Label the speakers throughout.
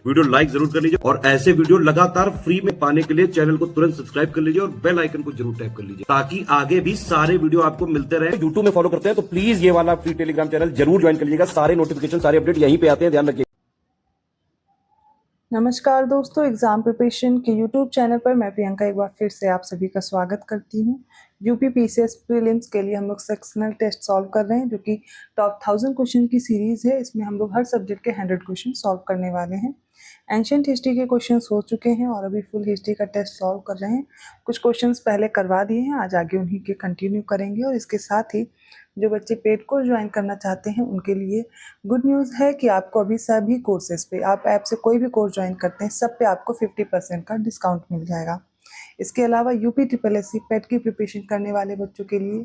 Speaker 1: Video like जरूर कर लीजिए और ऐसे वीडियो लगातार फ्री में पाने के लिए चैनल को तुरंत सब्सक्राइब कर लीजिए और बेल आइकन को जरूर टैप कर लीजिए ताकि आगे भी सारे वीडियो आपको मिलते रहे। यूट्यूब में फॉलो करते हैं तो प्लीज ये वाला फ्री टेलीग्राम चैनल जरूर ज्वाइन कर लीजिएगा। सारे नोटिफिकेशन सारे अपडेट यहीं पे आते हैं, ध्यान रखिए।
Speaker 2: नमस्कार दोस्तों, एग्ज़ाम प्रिपरेशन के यूट्यूब चैनल पर मैं प्रियंका एक बार फिर से आप सभी का स्वागत करती हूं। यूपी पीसीएस प्रीलिम्स के लिए हम लोग सेक्शनल टेस्ट सॉल्व कर रहे हैं, जो कि टॉप 1000 क्वेश्चन की सीरीज़ है। इसमें हम लोग हर सब्जेक्ट के 100 क्वेश्चन सॉल्व करने वाले हैं। एंशिएंट हिस्ट्री के क्वेश्चंस हो चुके हैं और अभी फुल हिस्ट्री का टेस्ट सॉल्व कर रहे हैं। कुछ क्वेश्चंस पहले करवा दिए हैं, आज आगे उन्हीं के कंटिन्यू करेंगे। और इसके साथ ही जो बच्चे पेड कोर्स ज्वाइन करना चाहते हैं उनके लिए गुड न्यूज़ है कि आपको अभी सभी कोर्सेज पे, आप ऐप से कोई भी कोर्स ज्वाइन करते हैं, सब पे आपको 50% का डिस्काउंट मिल जाएगा। इसके अलावा यूपी ट्रिपल एस सी पेट की प्रिपरेशन करने वाले बच्चों के लिए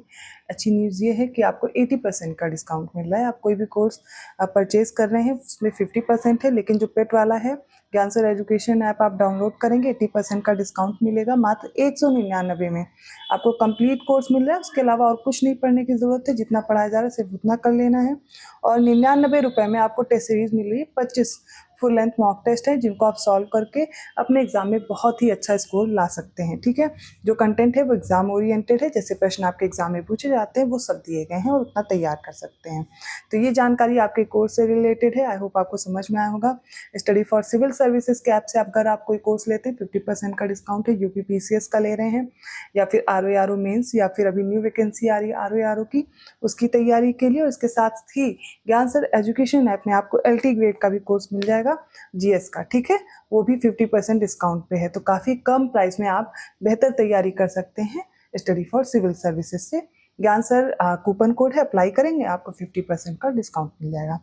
Speaker 2: अच्छी न्यूज़ ये है कि आपको 80% का डिस्काउंट मिल रहा है। आप कोई भी कोर्स परचेज कर रहे हैं उसमें 50% है, लेकिन जो पेट वाला है ज्ञान सर एजुकेशन ऐप आप डाउनलोड करेंगे 80% का डिस्काउंट मिलेगा। मात्र 199 में आपको कंप्लीट कोर्स मिल रहा है। उसके अलावा और कुछ नहीं पढ़ने की ज़रूरत है, जितना पढ़ाया जा रहा है सिर्फ उतना कर लेना है। और 99 रुपये में आपको टेस्ट सीरीज़ मिल रही है। 25 फुल लेंथ मॉक टेस्ट है जिनको आप सॉल्व करके अपने एग्जाम में बहुत ही अच्छा स्कोर ला सकते हैं। ठीक है, जो कंटेंट है वो एग्जाम ओरिएंटेड है, जैसे प्रश्न आपके एग्जाम में पूछे जाते हैं वो सब दिए गए हैं और उतना तैयार कर सकते हैं। तो ये जानकारी आपके कोर्स से रिलेटेड है। आई होप आपको समझ में आया होगा। स्टडी फॉर सिविल सर्विसेज के ऐप से अगर आप कोई कोर्स लेते हैं 50% का डिस्काउंट है। यूपी पीसीएस का ले रहे हैं या फिर आरओ मेंस या फिर अभी न्यू वैकेंसी आ रही है आरओ की, उसकी तैयारी के लिए। और इसके साथ ही ज्ञान सर एजुकेशन ऐप में आपको एलटी ग्रेड का भी कोर्स मिल जाएगा जीएस का। ठीक है, वो भी 50% डिस्काउंट पे है। तो काफ़ी कम प्राइस में आप बेहतर तैयारी कर सकते हैं स्टडी फॉर सिविल सर्विसेज से। ज्ञान सर कूपन कोड है, अप्लाई करेंगे आपको 50% का डिस्काउंट मिल जाएगा।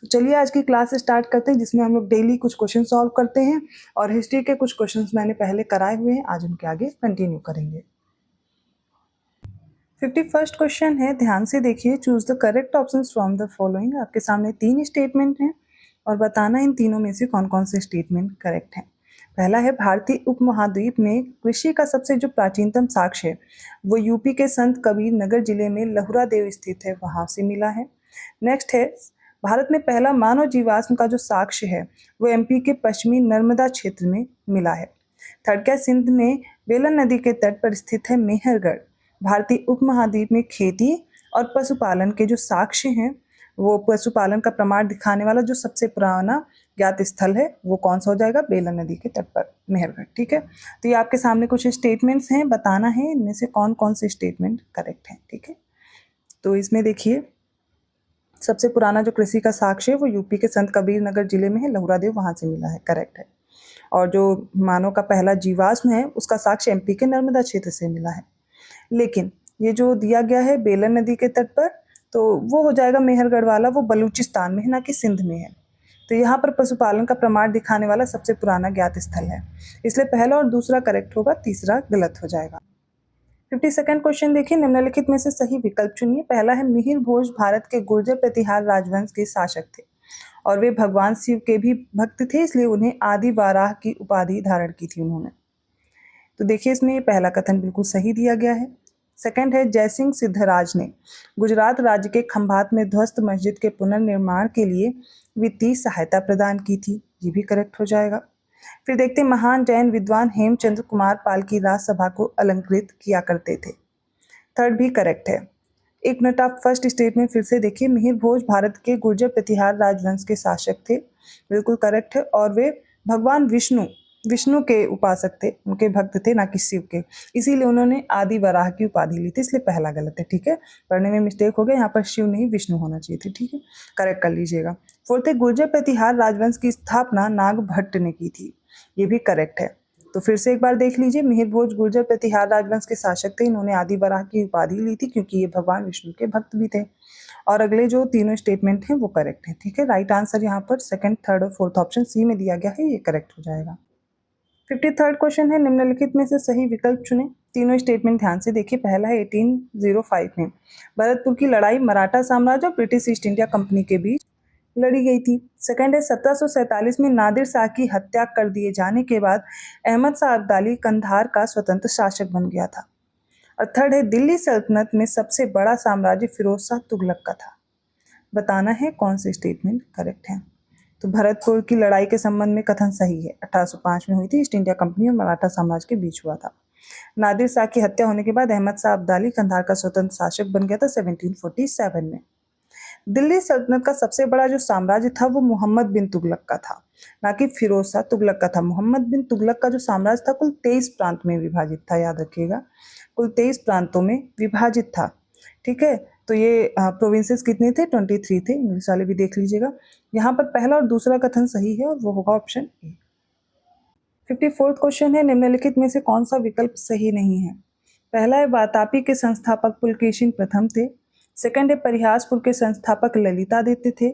Speaker 2: तो चलिए आज की क्लास स्टार्ट करते हैं, जिसमें हम लोग डेली कुछ क्वेश्चन सॉल्व करते हैं और हिस्ट्री के कुछ क्वेश्चंस मैंने पहले कराए हुए हैं, आज उनके आगे कंटिन्यू करेंगे। 51st क्वेश्चन है, ध्यान से देखिए। Choose the correct option from the following. आपके सामने 3 स्टेटमेंट हैं और बताना इन तीनों में से कौन कौन से स्टेटमेंट करेक्ट हैं। पहला है, भारतीय उपमहाद्वीप में कृषि का सबसे जो प्राचीनतम साक्ष्य है वो यूपी के संत कबीर नगर जिले में लहुरा देव स्थित है, वहां से मिला है। नेक्स्ट है, भारत में पहला मानव जीवाश्म का जो साक्ष्य है वो एमपी के पश्चिमी नर्मदा क्षेत्र में मिला है। थर्ड है, सिंध में बेलन नदी के तट पर स्थित है मेहरगढ़। भारतीय उपमहाद्वीप में खेती और पशुपालन के जो साक्ष्य हैं, वो पशुपालन का प्रमाण दिखाने वाला जो सबसे पुराना ज्ञात स्थल है वो कौन सा हो जाएगा, बेलन नदी के तट पर मेहरगढ़। ठीक है, तो ये आपके सामने कुछ स्टेटमेंट्स हैं, बताना है इनमें से कौन कौन से स्टेटमेंट करेक्ट हैं। ठीक है, तो इसमें देखिए सबसे पुराना जो कृषि का साक्ष्य है वो यूपी के संत कबीर नगर जिले में है, लहुरा देव वहां से मिला है, करेक्ट है। और जो मानव का पहला जीवाश्म है उसका साक्ष्य एमपी के नर्मदा क्षेत्र से मिला है। लेकिन ये जो दिया गया है बेलन नदी के तट पर, तो वो हो जाएगा मेहरगढ़ वाला, वो बलूचिस्तान में है ना कि सिंध में है। तो यहाँ पर पशुपालन का प्रमाण दिखाने वाला सबसे पुराना ज्ञात स्थल है, इसलिए पहला और दूसरा करेक्ट होगा, तीसरा गलत हो जाएगा। 52nd क्वेश्चन देखिए, निम्नलिखित में से सही विकल्प चुनिए। पहला है, मिहिर भोज भारत के गुर्जर प्रतिहार राजवंश के शासक थे और वे भगवान शिव के भी भक्त थे, इसलिए उन्हें आदि वाराह की उपाधि धारण की थी उन्होंने। तो देखिए इसमें ये पहला कथन बिल्कुल सही दिया गया है। सेकंड है, जयसिंह सिद्धराज ने गुजरात राज्य के खंभात में ध्वस्त मस्जिद के पुनर्निर्माण के लिए वित्तीय सहायता प्रदान की थी, ये भी करेक्ट हो जाएगा। फिर देखते हैं, महान जैन विद्वान हेमचंद्र कुमार पाल की राजसभा को अलंकृत किया करते थे, थर्ड भी करेक्ट है। एक मिनट आप फर्स्ट स्टेटमेंट फिर से देखिए। मिहिर भोज भारत के गुर्जर प्रतिहार राजवंश के शासक थे, बिल्कुल करेक्ट है। और वे भगवान विष्णु के उपासक थे, उनके भक्त थे ना कि शिव के, इसीलिए उन्होंने आदि वराह की उपाधि ली थी, इसलिए पहला गलत है। ठीक है, पढ़ने में मिस्टेक हो गया, यहाँ पर शिव नहीं विष्णु होना चाहिए थे। ठीक है, करेक्ट कर लीजिएगा। फोर्थ है, गुर्जर प्रतिहार राजवंश की स्थापना नागभट्ट ने की थी, ये भी करेक्ट है। तो फिर से एक बार देख लीजिए, मिहिर भोज गुर्जर प्रतिहार राजवंश के शासक थे, इन्होंने आदि वराह की उपाधि ली थी क्योंकि ये भगवान विष्णु के भक्त भी थे। और अगले जो तीनों स्टेटमेंट हैं वो करेक्ट है। ठीक है, राइट आंसर यहाँ पर सेकंड, थर्ड और फोर्थ ऑप्शन सी में दिया गया है, ये करेक्ट हो जाएगा। 53rd क्वेश्चन है, निम्नलिखित में से सही विकल्प चुनें। तीनों स्टेटमेंट ध्यान से देखिए। पहला है, 1805 में भरतपुर की लड़ाई मराठा साम्राज्य और ब्रिटिश ईस्ट इंडिया कंपनी के बीच लड़ी गई थी। सेकंड है, 1747 में नादिर शाह की हत्या कर दिए जाने के बाद अहमद शाह अब्दाली कंधार का स्वतंत्र शासक बन गया था। और थर्ड है, दिल्ली सल्तनत में सबसे बड़ा साम्राज्य फिरोज शाह तुगलक का था। बताना है कौन से स्टेटमेंट करेक्ट है। तो भरतपुर की लड़ाई के संबंध में कथन सही है, 1805 में हुई थी, ईस्ट इंडिया कंपनी और मराठा साम्राज्य के बीच हुआ था। नादिर शाह की हत्या होने के बाद अहमद शाह अब्दाली कंधार का स्वतंत्र शासक बन गया था 1747 में। दिल्ली सल्तनत का सबसे बड़ा जो साम्राज्य था वो मोहम्मद बिन तुगलक का था, ना कि फिरोज शाह तुगलक का था। मोहम्मद बिन तुगलक का जो साम्राज्य था कुल 23 प्रांत में विभाजित था, याद रखिएगा, कुल 23 प्रांतों में विभाजित था। ठीक है, तो ये प्रोविंसेस कितने थे? 23 थे। इंग्लिश वाले भी देख लीजिएगा। यहाँ पर पहला और दूसरा कथन सही है और वो होगा ऑप्शन ए। 54th क्वेश्चन है, निम्नलिखित में से कौन सा विकल्प सही नहीं है? पहला है वातापी के संस्थापक पुलकेशिन प्रथम थे। सेकंड है परिहासपुर के संस्थापक ललितादित्य थे।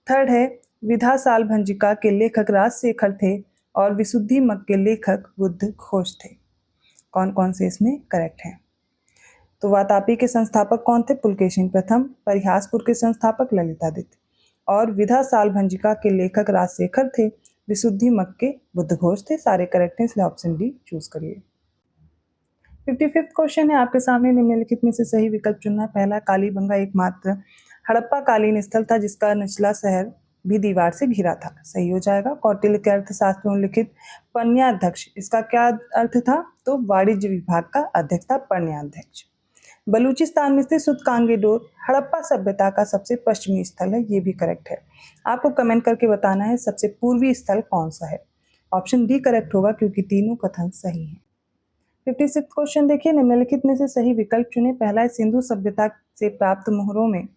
Speaker 2: थर्ड है विधा साल भंजिका के लेखक राजशेखर थे और विशुद्धि मग के लेखक बुद्ध घोष थे। कौन कौन से इसमें करेक्ट हैं? तो वातापी के संस्थापक कौन थे? पुलकेशिन प्रथम। परिहासपुर के संस्थापक ललितादित्य और विधा साल भंजिका के लेखक राजशेखर थे। विशुद्धि मग के बुद्ध घोष थे। सारे करेक्ट हैं, इसलिए ऑप्शन डी चूज करिए। 55th क्वेश्चन है आपके सामने, निम्नलिखित में से सही विकल्प चुनना है। पहला, कालीबंगा एकमात्र हड़प्पा कालीन स्थल था जिसका निचला शहर भी दीवार से घिरा था, सही हो जाएगा। कौटिल्य के अर्थशास्त्र में उल्लिखित पन्याध्यक्ष, इसका क्या अर्थ था? तो वाणिज्य विभाग का अध्यक्ष था पन्याध्यक्ष। बलूचिस्तान में स्थित सुतकांगेडोर हड़प्पा सभ्यता का सबसे पश्चिमी स्थल है, ये भी करेक्ट है। आपको कमेंट करके बताना है सबसे पूर्वी स्थल कौन सा है। ऑप्शन डी करेक्ट होगा क्योंकि तीनों कथन सही हैं। 56th क्वेश्चन देखिए, निम्नलिखित में से सही विकल्प चुने। पहला है सिंधु सभ्यता से प्राप्त मोहरों में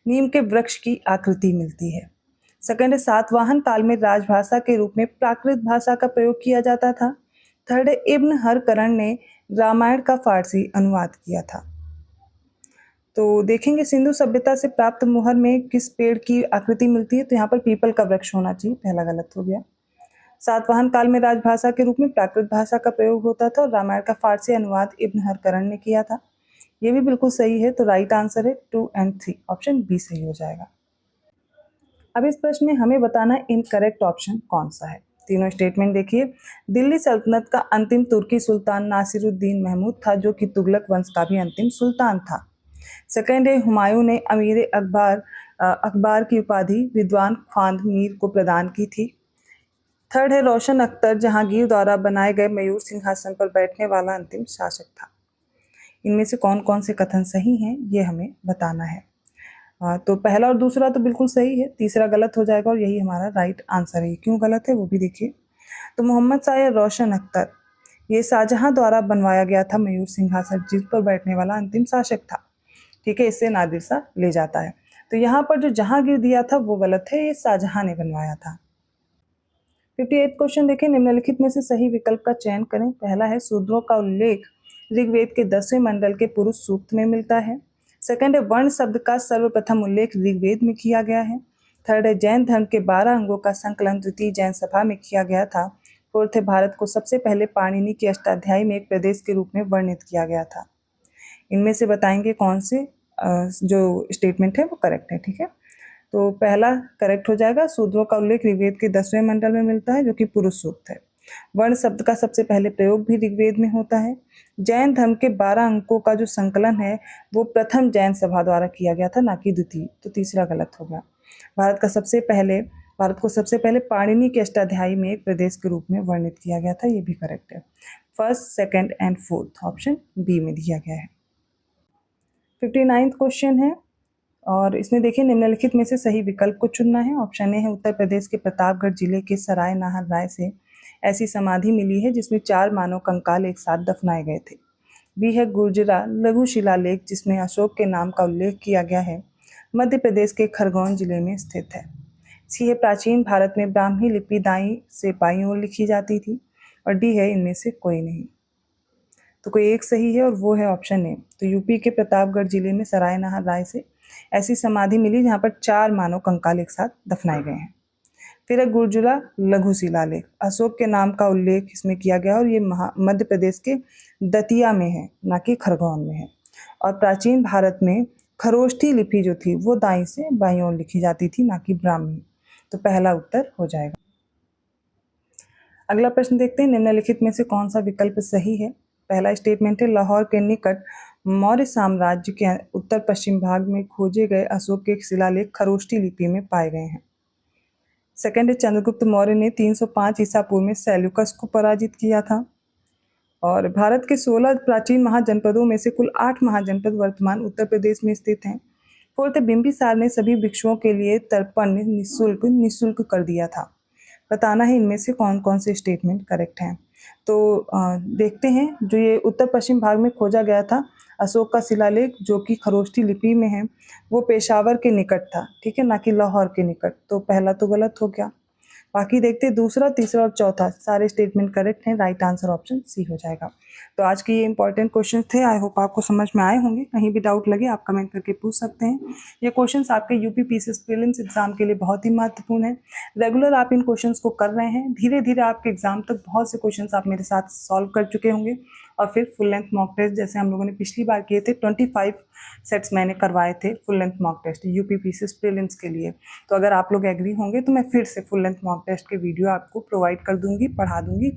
Speaker 2: नीम के वृक्ष की आकृति मिलती है। सेकंड है सातवाहन काल में राजभाषा के रूप में प्राकृत भाषा का प्रयोग किया जाता था। थर्ड है इब्न हरकरण ने रामायण का फारसी अनुवाद किया था। तो देखेंगे सिंधु सभ्यता से प्राप्त मोहर में किस पेड़ की आकृति मिलती है, तो यहाँ पर पीपल का वृक्ष होना चाहिए, पहला गलत हो गया। सातवाहन काल में राजभाषा के रूप में प्राकृत भाषा का प्रयोग होता था और रामायण का फारसी अनुवाद इब्न हरकरण ने किया था, ये भी बिल्कुल सही है। तो राइट आंसर है 2 और 3, ऑप्शन बी सही हो जाएगा। अब इस प्रश्न में हमें बताना है इनकरेक्ट ऑप्शन कौन सा है। तीनों स्टेटमेंट देखिए। दिल्ली सल्तनत का अंतिम तुर्की सुल्तान नासिरुद्दीन महमूद था जो कि तुगलक वंश का भी अंतिम सुल्तान था। सेकंड है हुमायूं ने अमीर अकबर की उपाधि विद्वान ख्वांद मीर को प्रदान की थी। थर्ड है रोशन अख्तर जहांगीर द्वारा बनाए गए मयूर सिंहासन पर बैठने वाला अंतिम शासक था। इनमें से कौन कौन से कथन सही हैं ये हमें बताना है। तो पहला और दूसरा तो बिल्कुल सही है, तीसरा गलत हो जाएगा और यही हमारा राइट आंसर है। क्यों गलत है वो भी देखिए। तो मोहम्मद शाह या रोशन अख्तर ये शाहजहां द्वारा बनवाया गया था मयूर सिंहासन जिस पर बैठने वाला अंतिम शासक था। ठीक है, इससे नादिर शाह ले जाता है। तो यहाँ पर जो जहांगीर दिया था वो गलत है, ये शाहजहां ने बनवाया था। 58 क्वेश्चन देखें, निम्नलिखित में से सही विकल्प का चयन करें। पहला है शूद्रों का उल्लेख ऋग्वेद के 10वें मंडल के पुरुष सूक्त में मिलता है। सेकंड है वर्ण शब्द का सर्वप्रथम उल्लेख ऋग्वेद में किया गया है। थर्ड है जैन धर्म के 12 अंगों का संकलन द्वितीय जैन सभा में किया गया था। फोर्थ है भारत को सबसे पहले पाणिनि के अष्टाध्यायी में एक प्रदेश के रूप में वर्णित किया गया था। इनमें से बताएंगे कौन से जो स्टेटमेंट है वो करेक्ट है। ठीक है, तो पहला करेक्ट हो जाएगा, शूद्रों का उल्लेख ऋग्वेद के 10वें मंडल में मिलता है जो कि पुरुष सूक्त है। वर्ण शब्द का सबसे पहले प्रयोग भी ऋग्वेद में होता है। जैन धर्म के 12 अंकों का जो संकलन है वो प्रथम जैन सभा द्वारा किया गया था, ना कि द्वितीय, तो तीसरा गलत हो गया। भारत को सबसे पहले पाणिनि के अष्टाध्यायी में एक प्रदेश के रूप में वर्णित किया गया था, ये भी करेक्ट है। First, second and fourth option B में दिया गया है। 59th क्वेश्चन है और इसमें देखिए निम्नलिखित में से सही विकल्प को चुनना है। ऑप्शन ए है उत्तर प्रदेश के प्रतापगढ़ जिले के सराय नाहर राय से ऐसी समाधि मिली है जिसमें 4 मानव कंकाल एक साथ दफनाए गए थे। बी है गुर्जरा लघु शिलालेख जिसमें अशोक के नाम का उल्लेख किया गया है, मध्य प्रदेश के खरगोन जिले में स्थित है। सी है प्राचीन भारत में ब्राह्मी लिपि दाईं से बाईं ओर लिखी जाती थी। और डी है इनमें से कोई नहीं। तो कोई एक सही है और वो है ऑप्शन ए। तो यूपी के प्रतापगढ़ जिले में सराय नाहर राय से ऐसी समाधि मिली जहाँ पर 4 मानव कंकाल एक साथ दफनाए गए हैं। फिर है गुर्जुला लघु शिलालेख, अशोक के नाम का उल्लेख इसमें किया गया और ये मध्य प्रदेश के दतिया में है, ना कि खरगोन में है। और प्राचीन भारत में खरोष्ठी लिपि जो थी वो दाईं से बाईं ओर लिखी जाती थी, ना कि ब्राह्मी। तो पहला उत्तर हो जाएगा। अगला प्रश्न देखते हैं, निम्नलिखित में से कौन सा विकल्प सही है। पहला स्टेटमेंट है लाहौर के निकट मौर्य साम्राज्य के उत्तर पश्चिम भाग में खोजे गए अशोक के शिलालेख खरोष्ठी लिपि में पाए गए हैं। सेकंड है चंद्रगुप्त मौर्य ने 305 ईसा पूर्व में सेल्यूकस को पराजित किया था। और भारत के 16 प्राचीन महाजनपदों में से कुल 8 महाजनपद वर्तमान उत्तर प्रदेश में स्थित हैं। फोर्थ है बिंबिसार ने सभी भिक्षुओं के लिए तर्पण निःशुल्क कर दिया था। बताना है इनमें से कौन कौन से स्टेटमेंट करेक्ट हैं। तो देखते हैं, जो ये उत्तर पश्चिम भाग में खोजा गया था अशोक का शिलालेख जो कि खरोष्ठी लिपि में है, वो पेशावर के निकट था, ठीक है, ना कि लाहौर के निकट। तो पहला तो गलत हो गया। बाकी देखते हैं दूसरा, तीसरा और चौथा सारे स्टेटमेंट करेक्ट हैं। राइट आंसर ऑप्शन सी हो जाएगा। तो आज के ये इंपॉर्टेंट क्वेश्चन थे। आई होप आपको समझ में आए होंगे। कहीं भी डाउट लगे आप कमेंट करके पूछ सकते हैं। ये क्वेश्चंस आपके यूपी पीसीएस प्रीलिम्स एग्जाम के लिए बहुत ही महत्वपूर्ण है। रेगुलर आप इन क्वेश्चंस को कर रहे हैं, धीरे धीरे आपके एग्जाम तक बहुत से क्वेश्चंस आप मेरे साथ सॉल्व कर चुके होंगे। और फिर फुल लेंथ मॉक टेस्ट जैसे हम लोगों ने पिछली बार किए थे, 25 सेट्स मैंने करवाए थे full length mock test UP PCS prelims के लिए। तो अगर आप लोग एग्री होंगे तो मैं फिर से फुल लेंथ मॉक टेस्ट के वीडियो आपको प्रोवाइड कर दूंगी, पढ़ा दूंगी,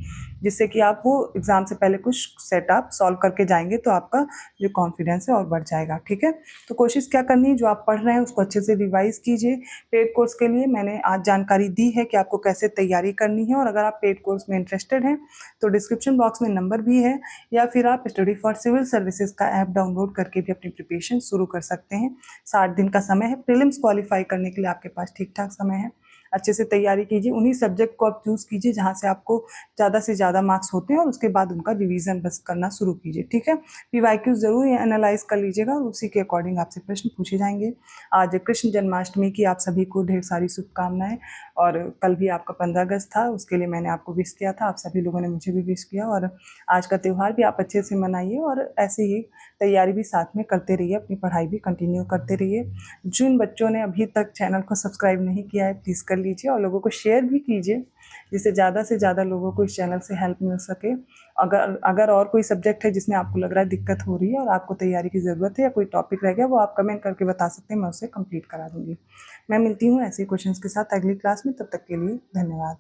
Speaker 2: जिससे कि आप वो एग्जाम से पहले कुछ सेट आप सॉल्व करके जाएंगे तो आपका जो कॉन्फिडेंस है और बढ़ जाएगा। ठीक है, तो कोशिश क्या करनी है, जो आप पढ़ रहे हैं उसको अच्छे से रिवाइज कीजिए। पेड कोर्स के लिए मैंने आज जानकारी दी है कि आपको कैसे तैयारी करनी है। और अगर आप पेड कोर्स में इंटरेस्टेड हैं तो डिस्क्रिप्शन बॉक्स में नंबर भी है, या फिर आप स्टडी फॉर सिविल सर्विसेज का ऐप डाउनलोड करके भी अपनी प्रिपरेशन शुरू कर सकते हैं। 60 दिन का समय है। प्रीलिम्स क्वालिफाई करने के लिए आपके पास ठीक ठाक समय है। अच्छे से तैयारी कीजिए, उन्हीं सब्जेक्ट को आप चूज़ कीजिए जहाँ से आपको ज़्यादा से ज़्यादा मार्क्स होते हैं और उसके बाद उनका रिवीजन बस करना शुरू कीजिए। ठीक है, PYQ ज़रूर एनालाइज कर लीजिएगा और उसी के अकॉर्डिंग आपसे प्रश्न पूछे जाएंगे। आज कृष्ण जन्माष्टमी की आप सभी को ढेर सारी शुभकामनाएं। और कल भी आपका 15 अगस्त था, उसके लिए मैंने आपको विश किया था, आप सभी लोगों ने मुझे भी विश किया। और आज का त्यौहार भी आप अच्छे से मनाइए और ऐसे ही तैयारी भी साथ में करते रहिए, अपनी पढ़ाई भी कंटिन्यू करते रहिए। जिन बच्चों ने अभी तक चैनल को सब्सक्राइब नहीं किया है प्लीज़ कर लीजिए और लोगों को शेयर भी कीजिए, जिससे ज़्यादा से ज़्यादा लोगों को इस चैनल से हेल्प मिल सके। अगर और कोई सब्जेक्ट है जिसमें आपको लग रहा है दिक्कत हो रही है और आपको तैयारी की ज़रूरत है या कोई टॉपिक रह गया, वो आप कमेंट करके बता सकते हैं, मैं उसे कंप्लीट करा दूँगी। मैं मिलती हूँ ऐसे क्वेश्चंस के साथ अगली क्लास में, तब तक के लिए धन्यवाद।